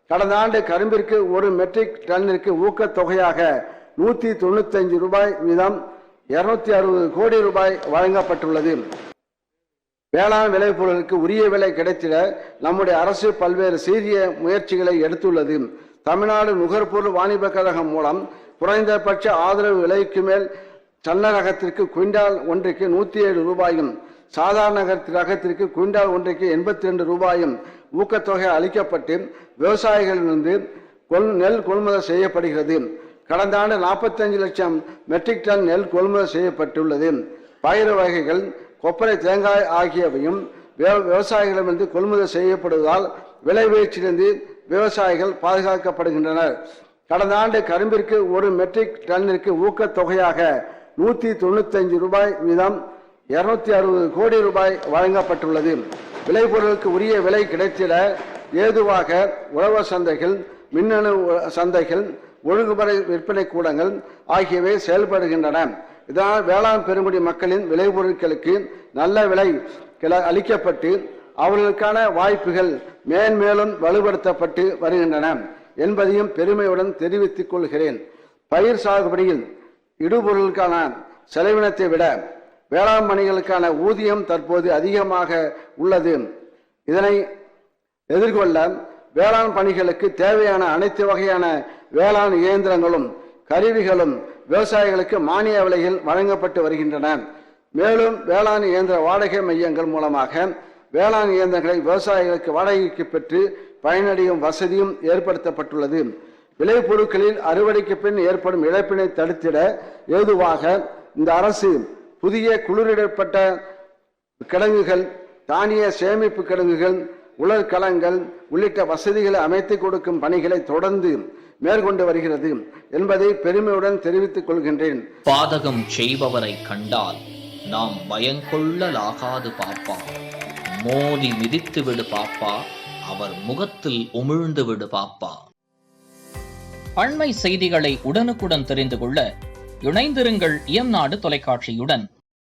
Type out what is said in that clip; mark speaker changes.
Speaker 1: கடந்த ஆண்டு கரும்பிற்கு ஒரு மெட்ரிக் டன்னிற்கு ஊக்கத்தொகையாக 195 ரூபாய் வீதம் 260 கோடி ரூபாய் வழங்கப்பட்டுள்ளது. வேளாண் விளைபொருளுக்கு உரிய விலை கிடைத்திட நம்முடைய அரசு பல்வேறு சீரிய முயற்சிகளை எடுத்துள்ளது. தமிழ்நாடு நுகர்பொருள் வாணிப கழகம் மூலம் குறைந்தபட்ச ஆதரவு விலைக்கு மேல் சன்ன ரகத்திற்கு குவிண்டால் ஒன்றுக்கு 107 ரூபாயும், சாதாரண ரகத்திற்கு குவிண்டால் ஒன்றுக்கு 82 ரூபாயும் ஊக்கத்தொகை அளிக்கப்பட்டு விவசாயிகளிலிருந்து நெல் கொள்முதல் செய்யப்படுகிறது. கடந்த ஆண்டு 45 லட்சம் மெட்ரிக் டன் நெல் கொள்முதல் செய்யப்பட்டுள்ளது. பயிறு வகைகள், கொப்பரை, தேங்காய் ஆகியவையும் விவசாயிகளிடமிருந்து கொள்முதல் செய்யப்படுவதால் விலை வீழ்ச்சியிலிருந்து விவசாயிகள் பாதுகாக்கப்படுகின்றனர். கடந்த ஆண்டு கரும்பிற்கு ஒரு மெட்ரிக் டன்னிற்கு ஊக்கத்தொகையாக 195 ரூபாய் வீதம் 260 கோடி ரூபாய் வழங்கப்பட்டுள்ளது. விளைபொருளுக்கு உரிய விலை கிடைத்திட ஏதுவாக உழவர் சந்தைகள், மின்னணு சந்தைகள், ஒழுங்குமுறை விற்பனை கூடங்கள் ஆகியவை செயல்படுகின்றன. இதனால் வேளாண் பெருங்குடி மக்களின் விளைபொருட்களுக்கு நல்ல விலை அளிக்கப்பட்டு அவர்களுக்கான வாய்ப்புகள் மேன்மேலும் வலுப்படுத்தப்பட்டு வருகின்றன என்பதையும் பெருமையுடன் தெரிவித்துக் கொள்கிறேன். பயிர் சாகுபடியில் இடுபொருளுக்கான செலவினத்தை விட வேளாண் பணிகளுக்கான ஊதியம் தற்போது அதிகமாக உள்ளது. இதனை எதிர்கொள்ள வேளாண் பணிகளுக்கு தேவையான அனைத்து வகையான வேளாண் இயந்திரங்களும் கருவிகளும் விவசாயிகளுக்கு மானிய விலையில் வழங்கப்பட்டு வருகின்றன. மேலும் வேளாண் இயந்திர வாடகை மையங்கள் மூலமாக வேளாண் இயந்திரங்களை விவசாயிகளுக்கு வாடகைக்கு பெற்று பயனடையும் வசதியும் ஏற்படுத்தப்பட்டுள்ளது. விளைபொருட்களில் அறுவடைக்கு பின் ஏற்படும் இழப்பினை தடுத்திட ஏதுவாக இந்த அரசு புதிய குளிரிடப்பட்ட கிடங்குகள், தானிய சேமிப்பு கிடங்குகள், உலர்களங்கள் உள்ளிட்ட வசதிகளை அமைத்துக் கொடுக்கும் பணிகளை தொடர்ந்து மேற்கொண்டு வருகிறது என்பதை பெருமையுடன் தெரிவித்துக் கொள்கின்றேன்.
Speaker 2: பாதகம் செய்பவரை கண்டால் நாம் பயங்கொள்ளலாகாது பாப்பா, மோதி மிதித்து விடு பாப்பா, அவர் முகத்தில் உமிழ்ந்து விடு பாப்பா. அண்மை செய்திகளை உடனுக்குடன் தெரிந்து கொள்ள இணைந்திருங்கள் இயம்நாடு தொலைக்காட்சியுடன்.